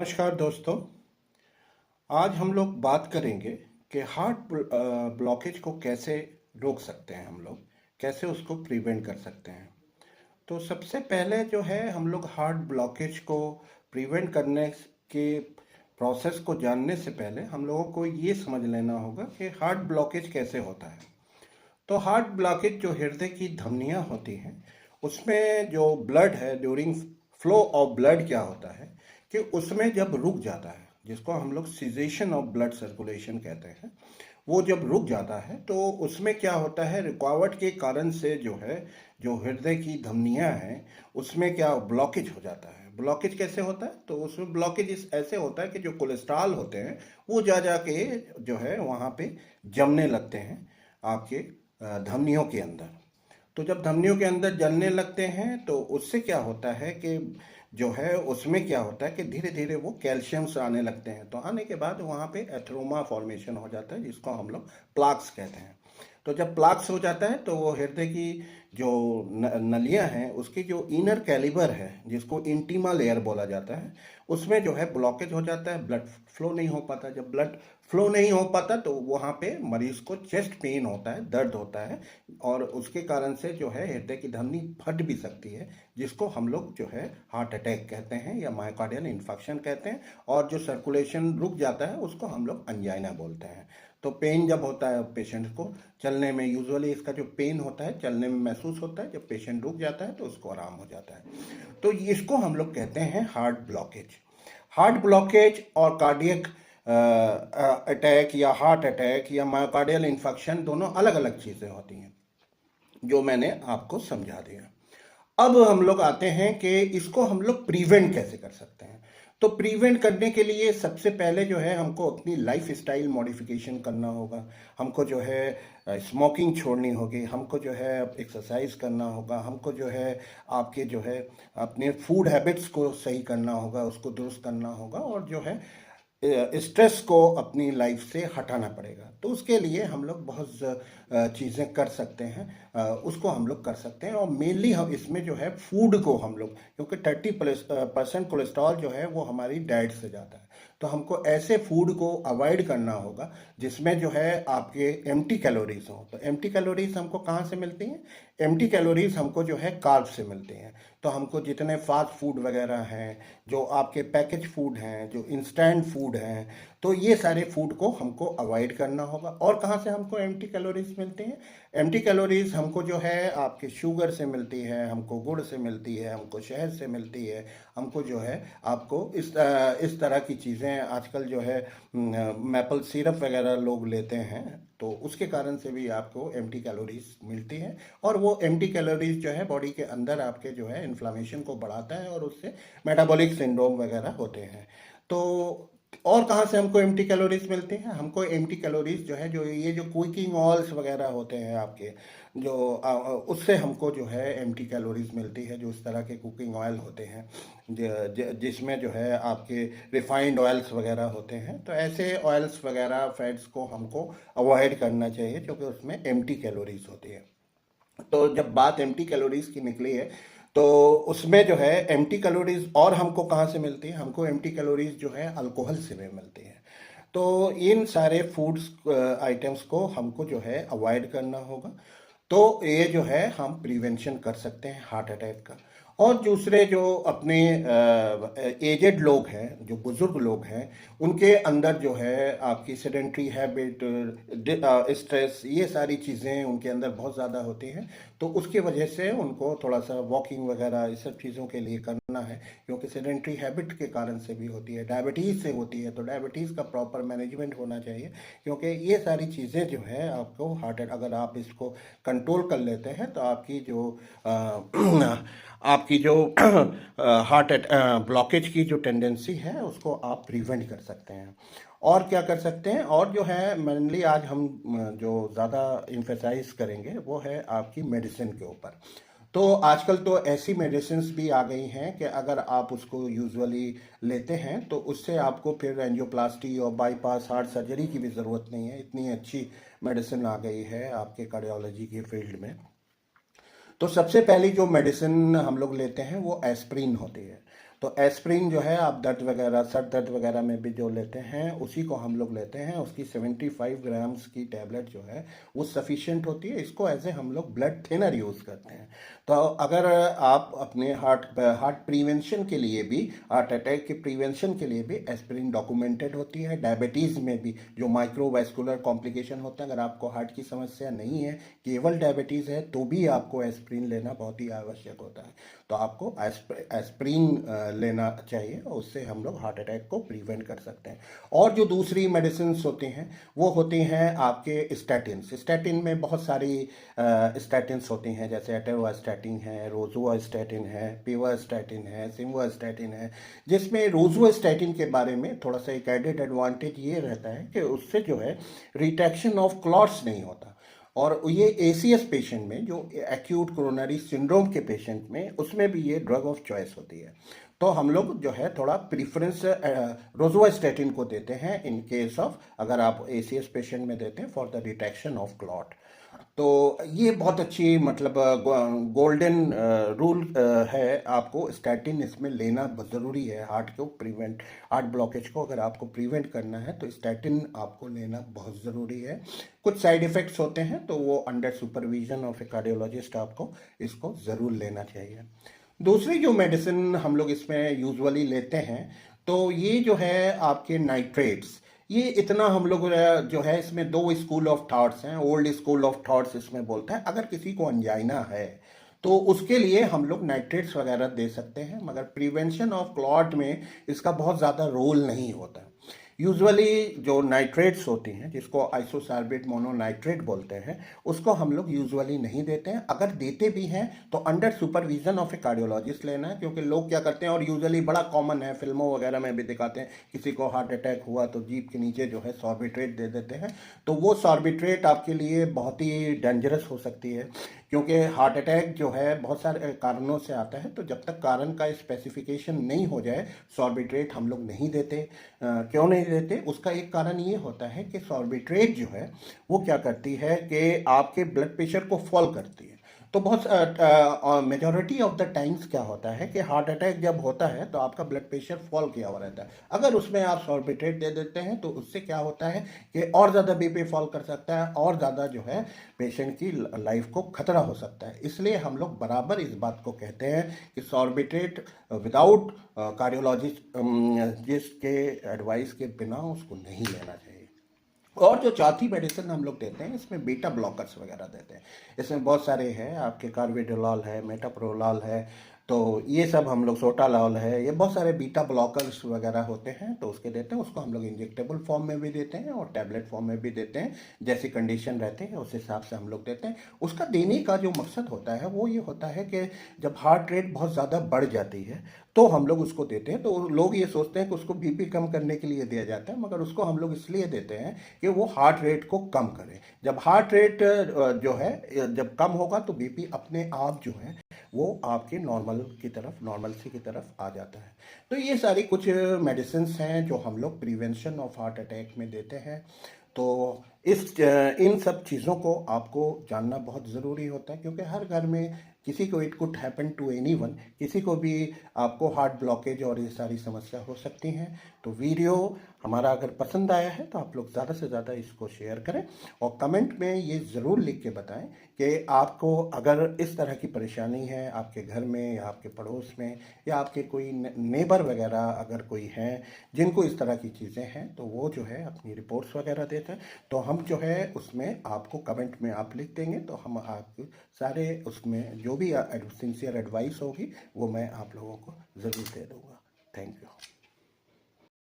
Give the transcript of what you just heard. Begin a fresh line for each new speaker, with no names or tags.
नमस्कार दोस्तों। आज हम लोग बात करेंगे कि हार्ट ब्लॉकेज को कैसे रोक सकते हैं, हम लोग कैसे उसको प्रिवेंट कर सकते हैं। तो सबसे पहले जो है हम लोग हार्ट ब्लॉकेज को प्रिवेंट करने के प्रोसेस को जानने से पहले हम लोगों को ये समझ लेना होगा कि हार्ट ब्लॉकेज कैसे होता है। तो हार्ट ब्लॉकेज जो हृदय की धमनियाँ होती हैं उसमें जो ब्लड है, ड्यूरिंग फ्लो ऑफ ब्लड क्या होता है कि उसमें जब रुक जाता है, जिसको हम लोग सीजेशन ऑफ ब्लड सर्कुलेशन कहते हैं, वो जब रुक जाता है तो उसमें क्या होता है, रुकावट के कारण से जो है, जो हृदय की धमनियाँ हैं उसमें क्या ब्लॉकेज हो जाता है। ब्लॉकेज कैसे होता है, तो उसमें ब्लॉकेज ऐसे होता है कि जो कोलेस्ट्रॉल होते हैं वो जा जा के जो है वहाँ पे जमने लगते हैं आपके धमनियों के अंदर। तो जब धमनियों के अंदर जलने लगते हैं तो उससे क्या होता है कि जो है उसमें क्या होता है कि धीरे धीरे वो कैल्शियम्स आने लगते हैं। तो आने के बाद वहाँ पे एथरोमा फॉर्मेशन हो जाता है, जिसको हम लोग प्लाक्स कहते हैं। तो जब प्लाक्स हो जाता है तो वो हृदय की जो नलियाँ हैं उसकी जो इनर कैलिबर है, जिसको इंटीमा लेयर बोला जाता है, उसमें जो है ब्लॉकेज हो जाता है, ब्लड फ्लो नहीं हो पाता। जब ब्लड फ्लो नहीं हो पाता तो वहाँ पे मरीज को चेस्ट पेन होता है, दर्द होता है, और उसके कारण से जो है हृदय की धमनी फट भी सकती है, जिसको हम लोग जो है हार्ट अटैक कहते हैं या मायोकार्डियल इन्फेक्शन कहते हैं। और जो सर्कुलेशन रुक जाता है उसको हम लोग अंजाइना बोलते हैं। तो पेन जब होता है पेशेंट को चलने में, यूजुअली इसका जो पेन होता है चलने में महसूस होता है, जब पेशेंट रुक जाता है तो उसको आराम हो जाता है। तो इसको हम लोग कहते हैं हार्ट ब्लॉकेज। हार्ट ब्लॉकेज और कार्डियक अटैक या हार्ट अटैक या मायोकार्डियल इन्फेक्शन दोनों अलग अलग चीज़ें होती हैं, जो मैंने आपको समझा दिया। अब हम लोग आते हैं कि इसको हम लोग प्रिवेंट कैसे कर सकते हैं। तो प्रिवेंट करने के लिए सबसे पहले जो है हमको अपनी लाइफ स्टाइल मॉडिफिकेशन करना होगा। हमको जो है स्मोकिंग छोड़नी होगी, हमको जो है एक्सरसाइज करना होगा, हमको जो है आपके जो है अपने फूड हैबिट्स को सही करना होगा, उसको दुरुस्त करना होगा, और जो है स्ट्रेस को अपनी लाइफ से हटाना पड़ेगा। तो उसके लिए हम लोग बहुत चीज़ें कर सकते हैं, उसको हम लोग कर सकते हैं। और मेनली हम इसमें जो है फूड को हम लोग, क्योंकि 30% कोलेस्ट्रॉल जो है वो हमारी डाइट से जाता है, तो हमको ऐसे फूड को अवॉइड करना होगा जिसमें जो है आपके एम्प्टी कैलोरीज हो। तो एम्प्टी कैलोरीज हमको कहाँ से मिलती हैं? एम्प्टी कैलोरीज हमको जो है कार्ब से मिलती हैं। तो हमको जितने फास्ट फूड वगैरह हैं, जो आपके पैकेज फूड हैं, जो इंस्टेंट फूड हैं, तो ये सारे फूड को हमको अवॉइड करना होगा। और कहाँ से हमको एम्प्टी कैलोरीज मिलती हैं? एम्प्टी कैलोरीज हमको जो है आपके शुगर से मिलती है, हमको गुड़ से मिलती है, हमको शहद से मिलती है, हमको जो है आपको इस तरह की चीज़ें आजकल जो है मैपल सिरप वगैरह लोग लेते हैं, तो उसके कारण से भी आपको एम्प्टी कैलोरीज मिलती है। और वो एम्प्टी कैलोरीज जो है बॉडी के अंदर आपके जो है इन्फ्लामेशन को बढ़ाता है और उससे मेटाबॉलिक सिंड्रोम वगैरह होते हैं। तो और कहाँ से हमको एम्प्टी कैलोरीज मिलती हैं? हमको एम्प्टी कैलोरीज जो है, जो ये जो कुकिंग ऑयल्स वगैरह होते हैं आपके, जो उससे हमको जो है एम्प्टी कैलोरीज मिलती है। जो इस तरह के कुकिंग ऑयल होते हैं जिसमें जो है आपके रिफाइंड ऑयल्स वगैरह होते हैं, तो ऐसे ऑयल्स वगैरह फैट्स को हमको अवॉइड करना चाहिए, क्योंकि उसमें एम्प्टी कैलोरीज होती है। तो जब बात एम्प्टी कैलोरीज की निकली है तो उसमें जो है एम्प्टी कैलोरीज और हमको कहाँ से मिलती है? हमको एम्प्टी कैलोरीज जो है अल्कोहल से भी मिलती है। तो इन सारे फूड्स आइटम्स को हमको जो है अवॉइड करना होगा। तो ये जो है हम प्रिवेंशन कर सकते हैं हार्ट अटैक का। और दूसरे जो अपने एजेड लोग हैं, जो बुज़ुर्ग लोग हैं, उनके अंदर जो है आपकी सेडेंट्री हैबिट, स्ट्रेस, ये सारी चीज़ें उनके अंदर बहुत ज़्यादा होती हैं। तो उसकी वजह से उनको थोड़ा सा वॉकिंग वगैरह इस सब चीज़ों के लिए करना है, क्योंकि सेडेंट्री हैबिट के कारण से भी होती है, डायबिटीज़ से होती है। तो डायबिटीज़ का प्रॉपर मैनेजमेंट होना चाहिए, क्योंकि ये सारी चीज़ें जो है आपको अगर आप इसको कंट्रोल कर लेते हैं तो आपकी जो आपकी जो हार्ट ब्लॉकेज की जो टेंडेंसी है उसको आप प्रिवेंट कर सकते हैं। और क्या कर सकते हैं? और जो है मेनली आज हम जो ज़्यादा इम्फेसाइज करेंगे वो है आपकी मेडिसिन के ऊपर। तो आजकल तो ऐसी मेडिसिन्स भी आ गई हैं कि अगर आप उसको यूजुअली लेते हैं तो उससे आपको फिर एंजियोप्लास्टी और बाईपास हार्ट सर्जरी की भी ज़रूरत नहीं है। इतनी अच्छी मेडिसिन आ गई है आपके कार्डियोलॉजी के फील्ड में। तो सबसे पहली जो मेडिसिन हम लोग लेते हैं वो एस्प्रिन होती है। तो एस्प्रिन जो है आप दर्द वगैरह, सर दर्द वगैरह में भी जो लेते हैं उसी को हम लोग लेते हैं। उसकी 75 ग्राम्स की टैबलेट जो है वो सफिशिएंट होती है। इसको एज ए हम लोग ब्लड थिनर यूज़ करते हैं। तो अगर आप अपने हार्ट प्रिवेंशन के लिए भी, हार्ट अटैक के प्रिवेंशन के लिए भी एस्प्रिन डॉक्यूमेंटेड होती है। डायबिटीज़ में भी जो माइक्रोवैस्कुलर कॉम्प्लिकेशन होता है, अगर आपको हार्ट की समस्या नहीं है, केवल डायबिटीज़ है, तो भी आपको एस्प्रिन लेना बहुत ही आवश्यक होता है। तो आपको एस्प्रिन लेना चाहिए और उससे हम लोग हार्ट अटैक को प्रिवेंट कर सकते हैं। और जो दूसरी मेडिसिन होती हैं वो होती हैं आपके स्टैटिन्स। स्टैटिन में बहुत सारी स्टैटिन्स होती हैं, जैसे एटोवास्टैटिन है, रोजुवास्टैटिन है, पिवास्टैटिन है, सिम्वास्टैटिन है। जिसमें रोजुवास्टैटिन के बारे में थोड़ा सा एक एडेड एडवांटेज ये रहता है कि उससे जो है रिटेक्शन ऑफ क्लॉट्स नहीं होता। और ये एसीएस पेशेंट में, जो एक्यूट कोरोनरी सिंड्रोम के पेशेंट में, उसमें भी ये ड्रग ऑफ चॉइस होती है। तो हम लोग जो है थोड़ा प्रीफरेंस रोजुवास्टैटिन को देते हैं इन केस ऑफ, अगर आप एसीएस पेशेंट में देते हैं for the detection of clot. तो ये बहुत अच्छी मतलब गोल्डन रूल है, आपको स्टैटिन इसमें लेना ज़रूरी है। हार्ट को प्रिवेंट, हार्ट ब्लॉकेज को अगर आपको प्रिवेंट करना है तो स्टैटिन आपको लेना बहुत ज़रूरी है। कुछ साइड इफ़ेक्ट्स होते हैं तो वो under supervision of A cardiologist आपको इसको ज़रूर लेना चाहिए। दूसरी जो मेडिसिन हम लोग इसमें यूजुअली लेते हैं तो ये जो है आपके नाइट्रेट्स, ये इतना हम लोग जो है इसमें दो स्कूल ऑफ थॉट्स हैं। ओल्ड स्कूल ऑफ थॉट्स इसमें बोलता है अगर किसी को अंजाइना है तो उसके लिए हम लोग नाइट्रेट्स वगैरह दे सकते हैं, मगर प्रिवेंशन ऑफ क्लॉट में इसका बहुत ज़्यादा रोल नहीं होता। यूजुअली जो नाइट्रेट्स होती हैं, जिसको आइसोसार्बेट मोनोनाइट्रेट बोलते हैं, उसको हम लोग यूजुअली नहीं देते हैं। अगर देते भी हैं तो under supervision of A cardiologist लेना है, क्योंकि लोग क्या करते हैं, और यूजुअली बड़ा कॉमन है, फिल्मों वगैरह में भी दिखाते हैं, किसी को हार्ट अटैक हुआ तो जीभ के नीचे जो है सॉर्बिट्रेट दे देते हैं। तो वो सॉर्बिट्रेट आपके लिए बहुत ही डेंजरस हो सकती है, क्योंकि हार्ट अटैक जो है बहुत सारे कारणों से आता है। तो जब तक कारण का स्पेसिफिकेशन नहीं हो जाए, सॉर्बिट्रेट हम लोग नहीं देते। क्यों नहीं देते? उसका एक कारण ये होता है कि सॉर्बिट्रेट जो है वो क्या करती है कि आपके ब्लड प्रेशर को फॉल करती है। तो बहुत मेजॉरिटी ऑफ द टाइम्स क्या होता है कि हार्ट अटैक जब होता है तो आपका ब्लड प्रेशर फॉल किया हुआ रहता है। अगर उसमें आप सॉर्बिट्रेट दे देते हैं तो उससे क्या होता है कि और ज़्यादा बीपी फॉल कर सकता है, और ज़्यादा जो है पेशेंट की लाइफ को खतरा हो सकता है। इसलिए हम लोग बराबर इस बात को कहते हैं कि सॉर्बिट्रेट विदाउट कार्डियोलॉजिस्ट जिसके एडवाइस के बिना उसको नहीं लेना चाहिए। और जो चौथी मेडिसिन हम लोग देते हैं इसमें बीटा ब्लॉकर्स वगैरह देते हैं। इसमें बहुत सारे हैं, आपके कार्वेडोलॉल है, मेटाप्रोलॉल है, तो ये सब हम लोग, सोटालॉल है, ये बहुत सारे बीटा ब्लॉकर्स वगैरह होते हैं, तो उसके देते हैं। उसको हम लोग इंजेक्टेबल फॉर्म में भी देते हैं और टैबलेट फॉर्म में भी देते हैं। जैसी कंडीशन रहती है उस हिसाब से हम लोग देते हैं। उसका देने का जो मकसद होता है वो ये होता है कि जब हार्ट रेट बहुत ज़्यादा बढ़ जाती है तो हम लोग उसको देते हैं। तो लोग ये सोचते हैं कि उसको बीपी कम करने के लिए दिया जाता है, मगर उसको हम लोग इसलिए देते हैं कि वो हार्ट रेट को कम करे। जब हार्ट रेट जो है जब कम होगा तो बीपी अपने आप जो है वो आपके नॉर्मल की तरफ, नॉर्मलसी की तरफ आ जाता है। तो ये सारी कुछ मेडिसिन हैं जो हम लोग प्रिवेंशन ऑफ हार्ट अटैक में देते हैं। तो इन सब चीज़ों को आपको जानना बहुत ज़रूरी होता है, क्योंकि हर घर में किसी को, it could happen to anyone, किसी को भी आपको हार्ट ब्लॉकेज और ये सारी समस्या हो सकती हैं। तो वीडियो हमारा अगर पसंद आया है तो आप लोग ज़्यादा से ज़्यादा इसको शेयर करें और कमेंट में ये ज़रूर लिख के बताएं कि आपको अगर इस तरह की परेशानी है आपके घर में या आपके पड़ोस में या आपके कोई नेबर वगैरह अगर कोई हैं जिनको इस तरह की चीज़ें हैं, तो वो जो है अपनी रिपोर्ट्स वगैरह देते हैं। तो हम जो है उसमें आपको कमेंट में आप लिख देंगे तो हम आपके सारे उसमें जो भी सिंसियर एडवाइस होगी वो मैं आप लोगों को ज़रूर दे दूँगा। Thank you.